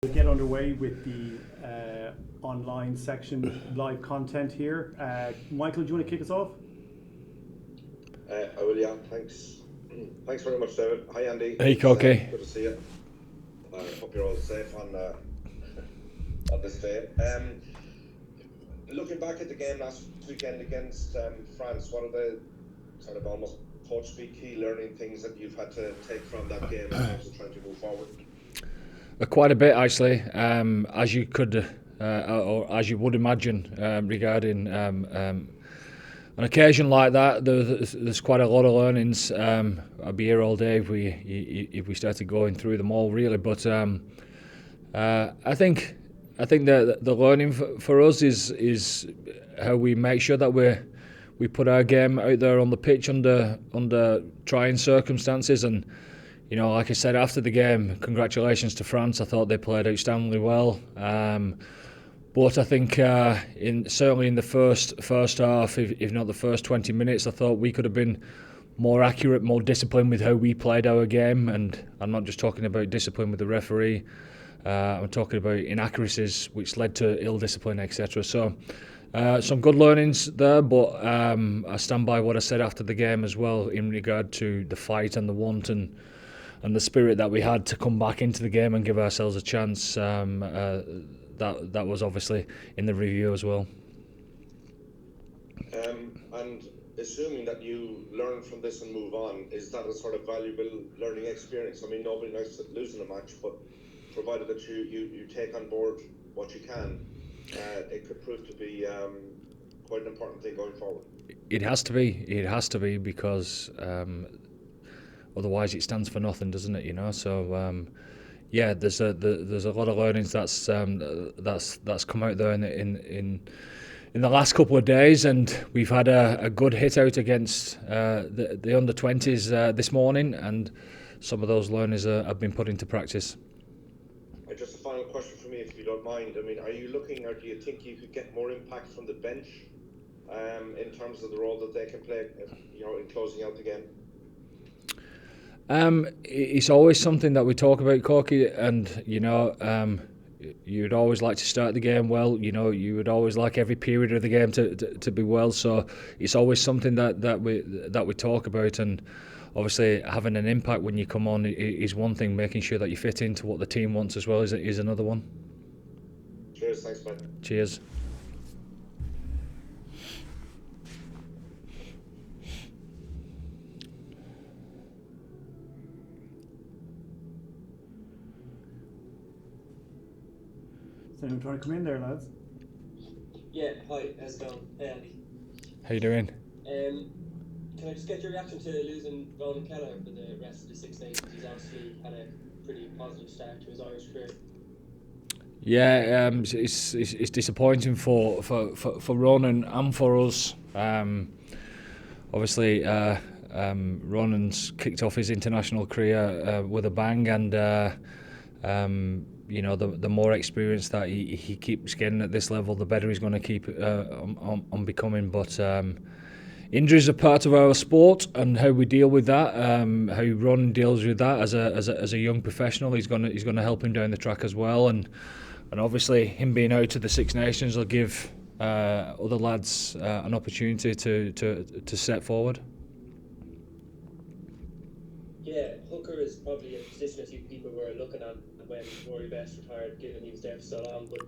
We'll get underway with the online section, live content here. Michael, do you want to kick us off? I will, yeah. Thanks. Thanks very much, David. Hi, Andy. Hey, Cocky. Good to see you. I hope you're all safe on this day. Looking back at the game last weekend against France, what are the sort of almost coach speak key learning things that you've had to take from that game in terms of trying to move forward? Quite a bit, actually, as you could, or as you would imagine, regarding an occasion like that. There's quite a lot of learnings. I'd be here all day if we started going through them all, really. But I think that the learning for us is how we make sure that we put our game out there on the pitch under trying circumstances. And you know, like I said after the game, congratulations to France. I thought they played outstandingly well. But I think certainly in the first half, if not the first 20 minutes, I thought we could have been more accurate, more disciplined with how we played our game. And I'm not just talking about discipline with the referee. I'm talking about inaccuracies, which led to ill discipline, etc. So some good learnings there, but I stand by what I said after the game as well in regard to the fight and the want and the spirit that we had to come back into the game and give ourselves a chance. That was obviously in the review as well. And assuming that you learn from this and move on, is that a sort of valuable learning experience? I mean, nobody likes losing a match, but provided that you take on board what you can, it could prove to be quite an important thing going forward. It has to be because otherwise it stands for nothing, doesn't it? You know, so yeah, there's a lot of learnings that's come out there in the last couple of days, and we've had a good hit out against the under-20s this morning, and some of those learnings have been put into practice. Just a final question for me, if you don't mind. I mean, are you looking, or do you think you could get more impact from the bench in terms of the role that they can play, you know, in closing out the game? It's always something that we talk about, Corky, and you know, you'd always like to start the game well. You know, you would always like every period of the game to be well. So it's always something that we talk about, and obviously having an impact when you come on is one thing. Making sure that you fit into what the team wants as well is another one. Cheers, thanks, man. Cheers. Is anyone trying to come in there, lads? Yeah, hi, how's it going? Hey, Andy. How you doing? Can I just get your reaction to losing Ronan Kelleher for the rest of the Six Nations? He's obviously had a pretty positive start to his Irish career. Yeah, it's disappointing for Ronan and for us. Obviously, Ronan's kicked off his international career with a bang, and you know, the more experience that he keeps getting at this level, the better he's going to keep on becoming. But injuries are part of our sport, and how we deal with that, how Ronan deals with that as a young professional, he's going to help him down the track as well. And obviously, him being out to the Six Nations will give other lads an opportunity to step forward. Yeah, hooker is probably a position a few people were looking at when Rory Best retired, given he was there for so long. But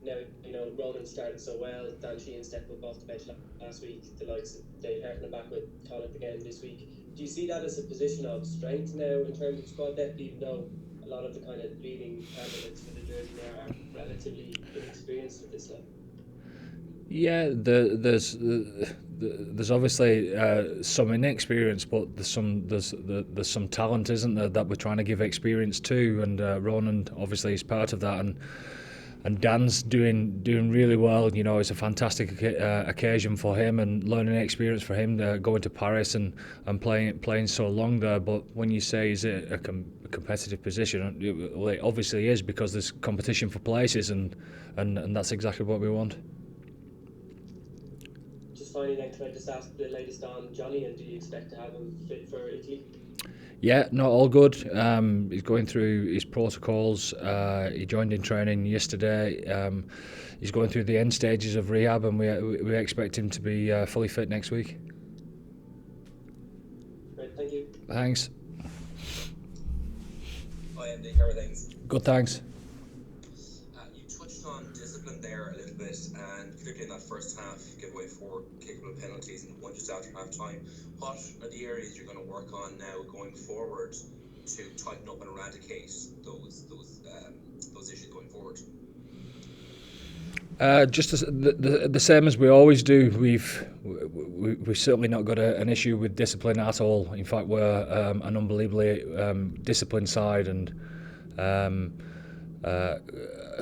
now, you know, Ronan started so well. Dan Sheehan stepped up off the bench last week. The likes of Dave Hartman back with Connacht again this week. Do you see that as a position of strength now in terms of squad depth, even though a lot of the kind of leading candidates for the jersey now are relatively inexperienced at this level? Yeah, there's obviously some inexperience, but there's some talent, isn't there, that we're trying to give experience to, and Ronan obviously is part of that, and Dan's doing really well. You know, it's a fantastic occasion for him and learning experience for him going to Paris and playing so long there. But when you say is it a competitive position, well, it obviously is, because there's competition for places, and that's exactly what we want. Finally, then, can I just ask the latest on Johnny, and do you expect to have him fit for Italy? Yeah, no, all good. He's going through his protocols. He joined in training yesterday. He's going through the end stages of rehab, and we expect him to be fully fit next week. Great, thank you. Thanks. Hi Andy, how are things? Good, thanks. You touched on discipline there a little bit, and particularly in that first half, you gave away 4 kickable penalties and 1 just after half time. What are the areas you're going to work on now going forward to tighten up and eradicate those issues going forward? Just the same as we always do. We've certainly not got an issue with discipline at all. In fact, we're an unbelievably disciplined side, and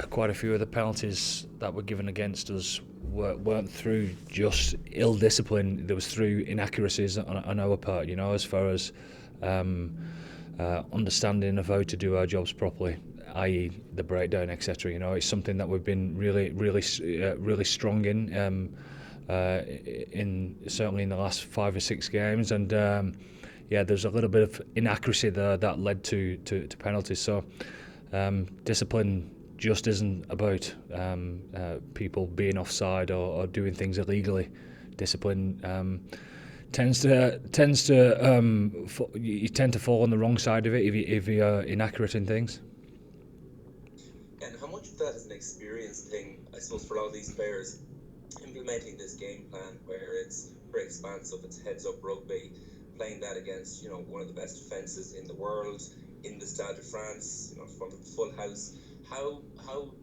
quite a few of the penalties that were given against us weren't through just ill discipline. There was through inaccuracies on our part, as far as understanding of how to do our jobs properly, i.e. the breakdown, etc. It's something that we've been really strong in certainly in the last 5 or 6 games, and there's a little bit of inaccuracy there that led to penalties. So discipline just isn't about people being offside or doing things illegally. Discipline you tend to fall on the wrong side of it if you're inaccurate in things. And how much of that is an experience thing, I suppose, for a lot of these players implementing this game plan where it's very expansive, it's heads up rugby, playing that against one of the best defences in the world, in the Stade de France, in front of the full house. How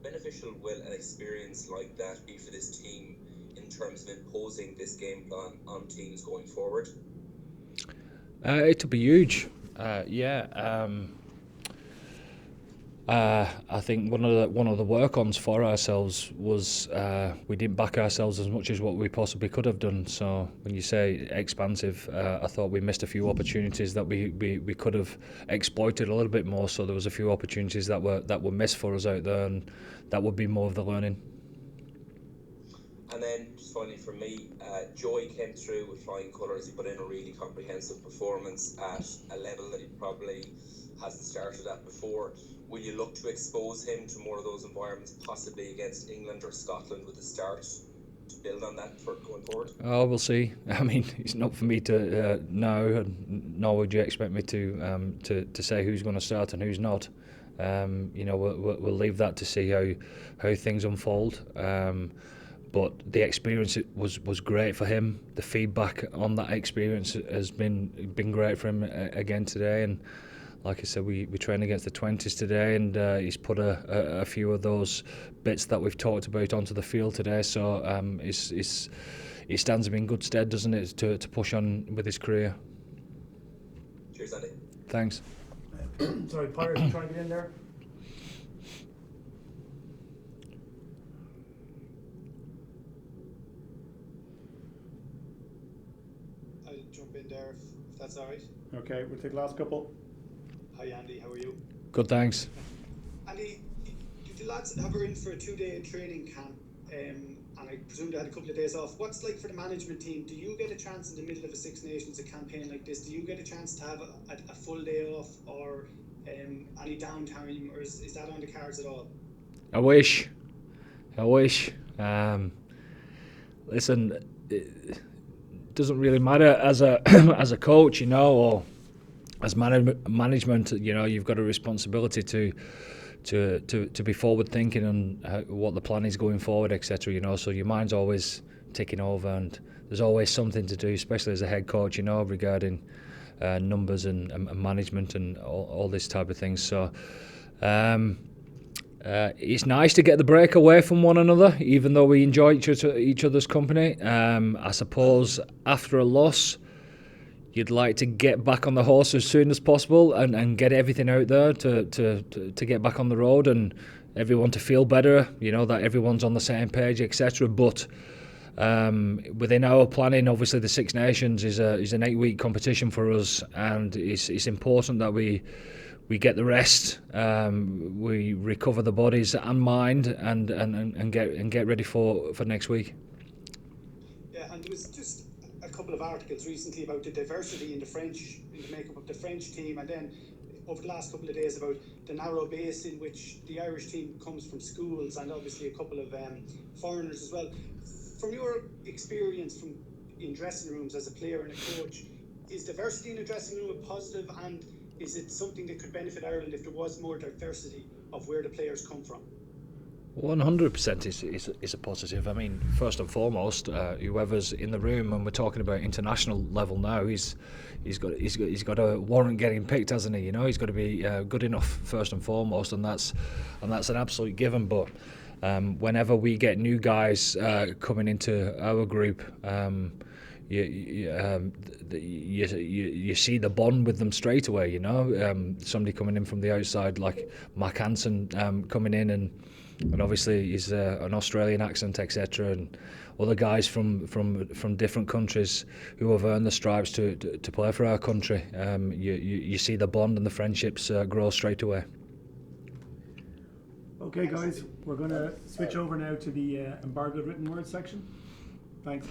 beneficial will an experience like that be for this team in terms of imposing this game plan on teams going forward? It'll be huge. I think one of the work-ons for ourselves was we didn't back ourselves as much as what we possibly could have done. So when you say expansive, I thought we missed a few opportunities that we could have exploited a little bit more. So there was a few opportunities that were missed for us out there, and that would be more of the learning. And then just finally for me, Joy came through with flying colours. He put in a really comprehensive performance at a level that he probably hasn't started at before. Will you look to expose him to more of those environments, possibly against England or Scotland with the start, to build on that for going forward? Oh, we'll see. I mean, it's not for me to know, nor would you expect me to say who's going to start and who's not. We'll leave that to see how things unfold. But the experience was great for him. The feedback on that experience has been great for him again today. And like I said, we trained against the 20s today, and he's put a few of those bits that we've talked about onto the field today. So he stands him in good stead, doesn't it, to push on with his career. Cheers, Andy. Thanks. Sorry, Pirates, you trying to get in there? I'll jump in there if that's all right. Okay, we'll take the last couple. Hi Andy, how are you? Good, thanks. Andy, the lads have her in for a 2-day training camp, and I presume they had a couple of days off. What's like for the management team? Do you get a chance in the middle of a Six Nations, a campaign like this? Do you get a chance to have a full day off, or any downtime, or is that on the cards at all? I wish. Listen, it doesn't really matter as a as a coach, or as management. You've got a responsibility to be forward thinking on what the plan is going forward, etc. So your mind's always ticking over, and there's always something to do, especially as a head coach, regarding numbers and management and all this type of things. So it's nice to get the break away from one another, even though we enjoy each other's company. I suppose after a loss, you'd like to get back on the horse as soon as possible and get everything out there to get back on the road and everyone to feel better, that everyone's on the same page, etc. But within our planning, obviously the Six Nations is an 8-week competition for us, and it's important that we get the rest, we recover the bodies and mind, and get ready for next week. Yeah, and there was just a couple of articles recently about the diversity in the makeup of the French team, and then over the last couple of days about the narrow base in which the Irish team comes from schools, and obviously a couple of foreigners as well. From your experience in dressing rooms as a player and a coach, is diversity in a dressing room a positive, and is it something that could benefit Ireland if there was more diversity of where the players come from? 100% is a positive. I mean, first and foremost, whoever's in the room, and we're talking about international level now, he's got a warrant getting picked, hasn't he? You know, he's got to be good enough first and foremost, and that's an absolute given. But whenever we get new guys coming into our group, you see the bond with them straight away. You know, somebody coming in from the outside like Mac Hansen coming in and obviously he's an Australian accent, etc., and other guys from different countries who have earned the stripes to play for our country. You see the bond and the friendships grow straight away. Okay, guys, we're going to switch over now to the embargoed written word section. Thanks.